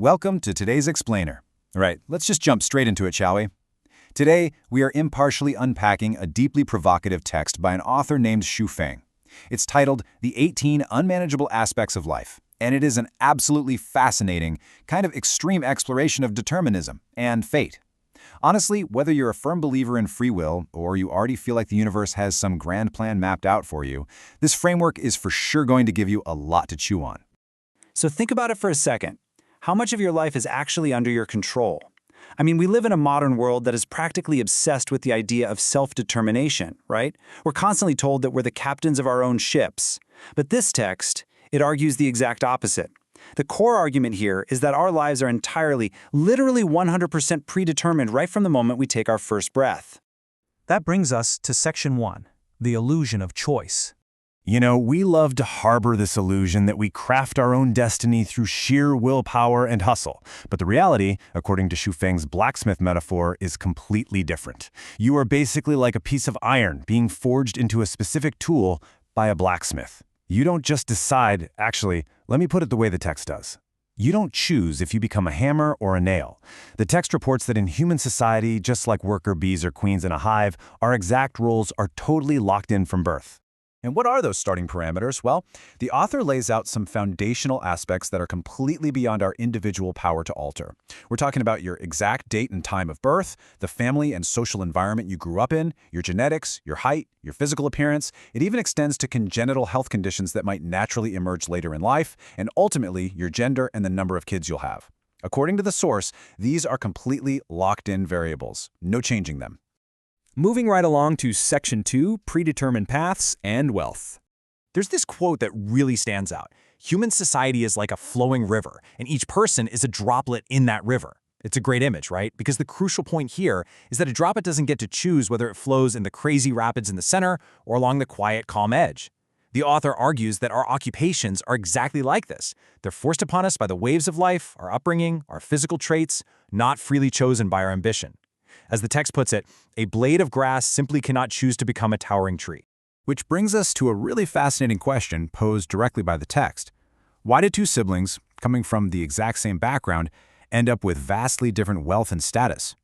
Welcome to today's explainer. All right, let's just jump straight into it, shall we? Today, we are impartially unpacking a deeply provocative text by an author named Xu Feng. It's titled The 18 Unmanageable Aspects of Life, and it is an absolutely fascinating, kind of extreme exploration of determinism and fate. Honestly, whether you're a firm believer in free will or you already feel like the universe has some grand plan mapped out for you, this framework is for sure going to give you a lot to chew on. So think about it for a second. How much of your life is actually under your control? I mean, we live in a modern world that is practically obsessed with the idea of self-determination, right? We're constantly told that we're the captains of our own ships. But this text, it argues the exact opposite. The core argument here is that our lives are entirely, literally 100% predetermined right from the moment we take our first breath. That brings us to Section 1, the illusion of choice. You know, we love to harbor this illusion that we craft our own destiny through sheer willpower and hustle. But the reality, according to Xu Feng's blacksmith metaphor, is completely different. You are basically like a piece of iron being forged into a specific tool by a blacksmith. You don't just decide, actually, let me put it the way the text does. You don't choose if you become a hammer or a nail. The text reports that in human society, just like worker bees or queens in a hive, our exact roles are totally locked in from birth. And what are those starting parameters? Well, the author lays out some foundational aspects that are completely beyond our individual power to alter. We're talking about your exact date and time of birth, the family and social environment you grew up in, your genetics, your height, your physical appearance. It even extends to congenital health conditions that might naturally emerge later in life, and ultimately your gender and the number of kids you'll have. According to the source, these are completely locked-in variables. No changing them. Moving right along to Section 2, Predetermined Paths and Wealth. There's this quote that really stands out. Human society is like a flowing river, and each person is a droplet in that river. It's a great image, right? Because the crucial point here is that a droplet doesn't get to choose whether it flows in the crazy rapids in the center or along the quiet, calm edge. The author argues that our occupations are exactly like this. They're forced upon us by the waves of life, our upbringing, our physical traits, not freely chosen by our ambition. As the text puts it, a blade of grass simply cannot choose to become a towering tree. Which brings us to a really fascinating question posed directly by the text. Why did two siblings, coming from the exact same background, end up with vastly different wealth and status?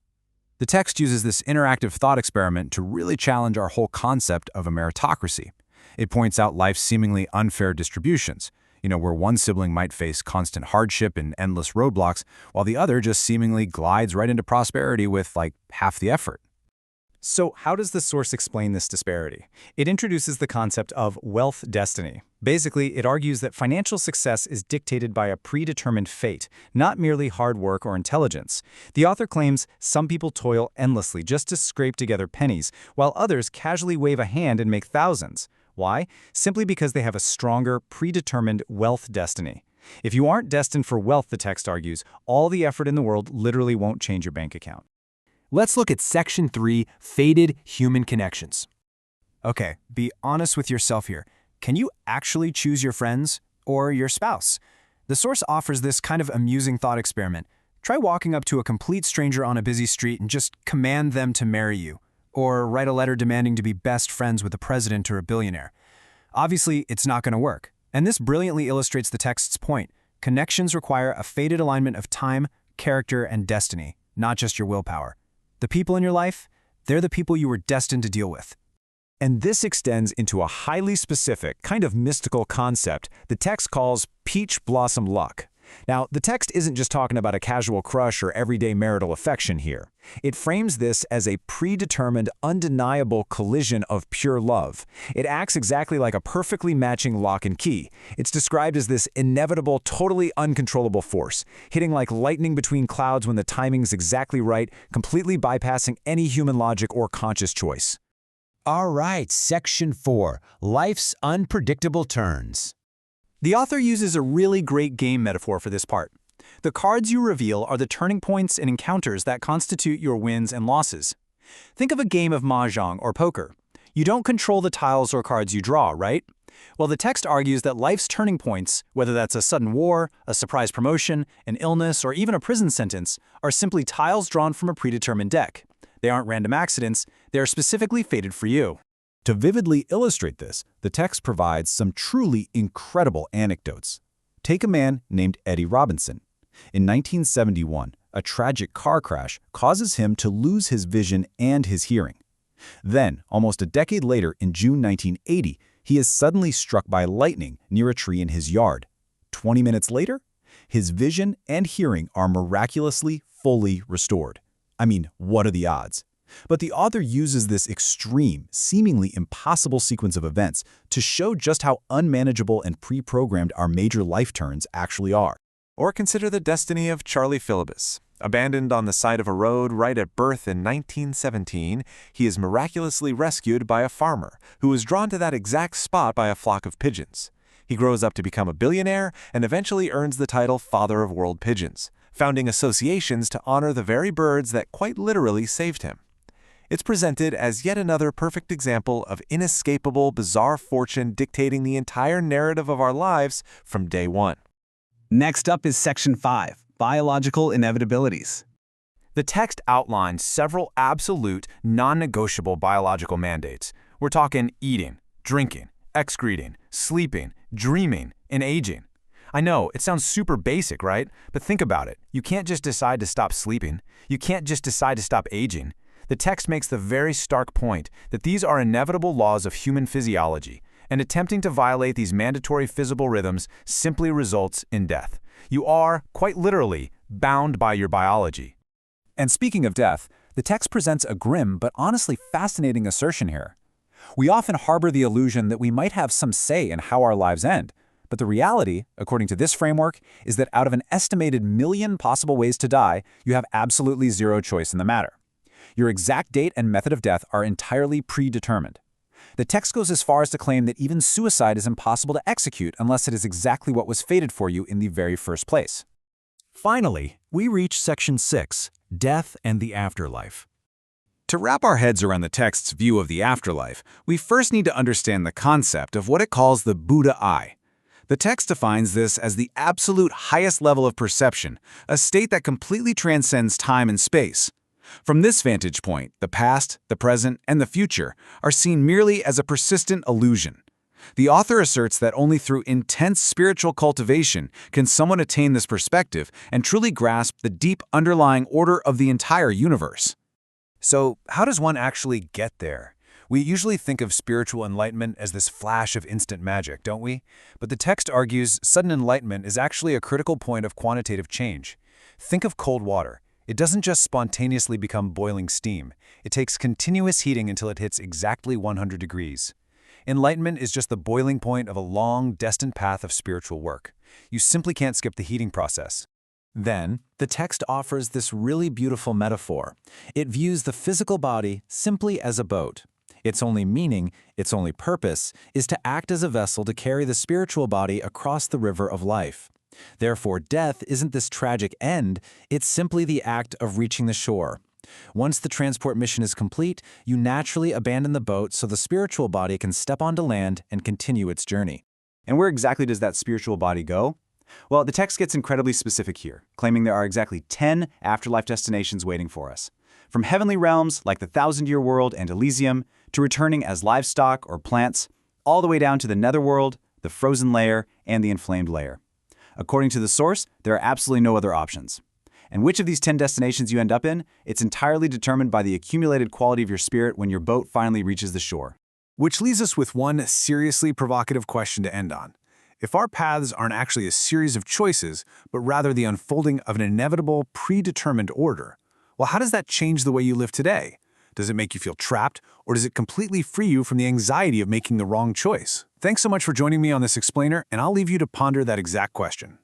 The text uses this interactive thought experiment to really challenge our whole concept of a meritocracy. It points out life's seemingly unfair distributions, where one sibling might face constant hardship and endless roadblocks, while the other just seemingly glides right into prosperity with, half the effort. So how does the source explain this disparity? It introduces the concept of wealth destiny. Basically, it argues that financial success is dictated by a predetermined fate, not merely hard work or intelligence. The author claims some people toil endlessly just to scrape together pennies, while others casually wave a hand and make thousands. Why? Simply because they have a stronger, predetermined wealth destiny. If you aren't destined for wealth, the text argues, all the effort in the world literally won't change your bank account. Let's look at Section 3, Fated Human Connections. Okay, be honest with yourself here. Can you actually choose your friends or your spouse? The source offers this kind of amusing thought experiment. Try walking up to a complete stranger on a busy street and just command them to marry you, or write a letter demanding to be best friends with a president or a billionaire. Obviously, it's not going to work. And this brilliantly illustrates the text's point. Connections require a fated alignment of time, character, and destiny, not just your willpower. The people in your life, they're the people you were destined to deal with. And this extends into a highly specific, kind of mystical concept the text calls peach blossom luck. Now, the text isn't just talking about a casual crush or everyday marital affection here. It frames this as a predetermined, undeniable collision of pure love. It acts exactly like a perfectly matching lock and key. It's described as this inevitable, totally uncontrollable force, hitting like lightning between clouds when the timing's exactly right, completely bypassing any human logic or conscious choice. All right, Section 4, Life's Unpredictable Turns. The author uses a really great game metaphor for this part. The cards you reveal are the turning points and encounters that constitute your wins and losses. Think of a game of mahjong or poker. You don't control the tiles or cards you draw, right? Well, the text argues that life's turning points, whether that's a sudden war, a surprise promotion, an illness, or even a prison sentence, are simply tiles drawn from a predetermined deck. They aren't random accidents, they are specifically fated for you. To vividly illustrate this, the text provides some truly incredible anecdotes. Take a man named Eddie Robinson. In 1971, a tragic car crash causes him to lose his vision and his hearing. Then, almost a decade later, in June 1980, he is suddenly struck by lightning near a tree in his yard. 20 minutes later, his vision and hearing are miraculously fully restored. I mean, what are the odds? But the author uses this extreme, seemingly impossible sequence of events to show just how unmanageable and pre-programmed our major life turns actually are. Or consider the destiny of Charlie Philibus. Abandoned on the side of a road right at birth in 1917, he is miraculously rescued by a farmer who was drawn to that exact spot by a flock of pigeons. He grows up to become a billionaire and eventually earns the title Father of World Pigeons, founding associations to honor the very birds that quite literally saved him. It's presented as yet another perfect example of inescapable, bizarre fortune dictating the entire narrative of our lives from day one. Next up is Section 5, Biological Inevitabilities. The text outlines several absolute, non-negotiable biological mandates. We're talking eating, drinking, excreting, sleeping, dreaming, and aging. I know, it sounds super basic, right? But think about it. You can't just decide to stop sleeping. You can't just decide to stop aging. The text makes the very stark point that these are inevitable laws of human physiology, and attempting to violate these mandatory physical rhythms simply results in death. You are, quite literally, bound by your biology. And speaking of death, the text presents a grim but honestly fascinating assertion here. We often harbor the illusion that we might have some say in how our lives end, but the reality, according to this framework, is that out of an estimated 1 million possible ways to die, you have absolutely zero choice in the matter. Your exact date and method of death are entirely predetermined. The text goes as far as to claim that even suicide is impossible to execute unless it is exactly what was fated for you in the very first place. Finally, we reach Section 6, Death and the Afterlife. To wrap our heads around the text's view of the afterlife, we first need to understand the concept of what it calls the Buddha eye. The text defines this as the absolute highest level of perception, a state that completely transcends time and space. From this vantage point, the past, the present, and the future are seen merely as a persistent illusion. The author asserts that only through intense spiritual cultivation can someone attain this perspective and truly grasp the deep underlying order of the entire universe. So, how does one actually get there? We usually think of spiritual enlightenment as this flash of instant magic, don't we? But the text argues sudden enlightenment is actually a critical point of quantitative change. Think of cold water. It doesn't just spontaneously become boiling steam. It takes continuous heating until it hits exactly 100 degrees. Enlightenment is just the boiling point of a long, destined path of spiritual work. You simply can't skip the heating process. Then, the text offers this really beautiful metaphor. It views the physical body simply as a boat. Its only meaning, its only purpose, is to act as a vessel to carry the spiritual body across the river of life. Therefore, death isn't this tragic end, it's simply the act of reaching the shore. Once the transport mission is complete, you naturally abandon the boat so the spiritual body can step onto land and continue its journey. And where exactly does that spiritual body go? Well, the text gets incredibly specific here, claiming there are exactly 10 afterlife destinations waiting for us. From heavenly realms like the Thousand-Year World and Elysium, to returning as livestock or plants, all the way down to the netherworld, the frozen layer, and the inflamed layer. According to the source, there are absolutely no other options. And which of these 10 destinations you end up in, it's entirely determined by the accumulated quality of your spirit when your boat finally reaches the shore. Which leaves us with one seriously provocative question to end on. If our paths aren't actually a series of choices, but rather the unfolding of an inevitable, predetermined order, well, how does that change the way you live today? Does it make you feel trapped, or does it completely free you from the anxiety of making the wrong choice? Thanks so much for joining me on this explainer, and I'll leave you to ponder that exact question.